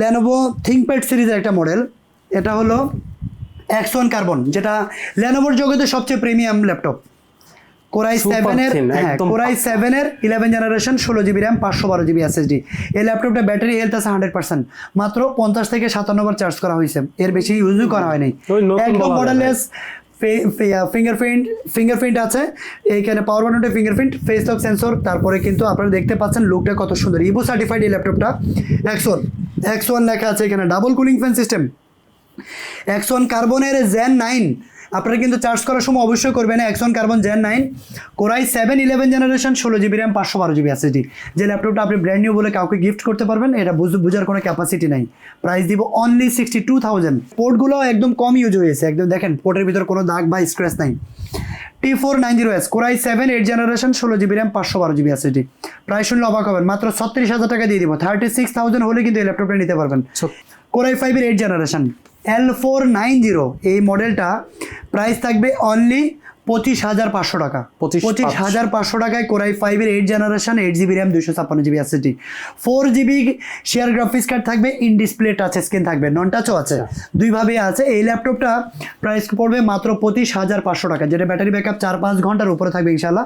Lenovo ThinkPad সিরিজের একটা model, এটা হলো X1 কার্বন, যেটা ল্যানোভোর জগতে সবচেয়ে প্রিমিয়াম ল্যাপটপ। কোরাই Super 7 এর, thin, হ্যাঁ একদম কোরাই 7 এর 11 generation 16 GB RAM 512 GB SSD। এই ল্যাপটপটা ব্যাটারি হেলথ আছে 100%, মাত্র 50 থেকে 57 বার চার্জ করা হয়েছে, এর বেশি ইউজও করা হয়নি। ওই নতুন একদম বলা যায় মডেললেস, ফিঙ্গারপ্রিন্ট আছে এইখানে, পাওয়ার বাটনটা ফিঙ্গারপ্রিন্ট, ফেস লক সেন্সর। তারপরে কিন্তু আপনারা দেখতে পাচ্ছেন লুকটা কত সুন্দর, ইভো সার্টিফাইড এই ল্যাপটপটা। X1 লেখা আছে এখানে, double cooling fan system, X1 কার্বনের জেন 9। আপনারা কিন্তু চার্জ করার সময় অবশ্যই করবেন X1 carbon gen 9, core i 7 11 generation 16 GB RAM 512 GB SSD। যে ল্যাপটপটা আপনি ব্র্যান্ড নিউ বলে কাউকে গিফট করতে পারবেন, এটা বোঝার কোনো ক্যাপাসিটি নাই। প্রাইস দিব অনলি 62,000। পোর্টগুলো একদম কম ইউজ হয়েছে, একদম দেখেন পোর্টের ভিতর কোনো দাগ বা স্ক্র্যাচ নাই। T490S core i 7 8 generation 16 GB RAM 512 GB SSD। Price শুনলে অবাক হবেন, মাত্র 36,000 টাকা দিয়ে দিব। 36,000 হলে কিন্তু এই ল্যাপটপটা নিতে পারবেন। কোরাই 5 এর 8 জেনারেশন L490, এই মডেলটা প্রাইস থাকবে অনলি 25,500 টাকা। 25,500 টাকায় কোরাই 5 এর 8 generation 8 GB RAM 256 GB SSD, 4 GB share graphics card থাকবে, ইন ডিসপ্লে টাচ স্ক্রিন থাকবে, নন টাচও আছে, দুইভাবে আছে। এই ল্যাপটপটা প্রাইস পড়বে মাত্র 25,500 টাকা, যেটা ব্যাটারি ব্যাকআপ 4-5 ঘন্টার উপরে থাকবে ইনশাল্লাহ।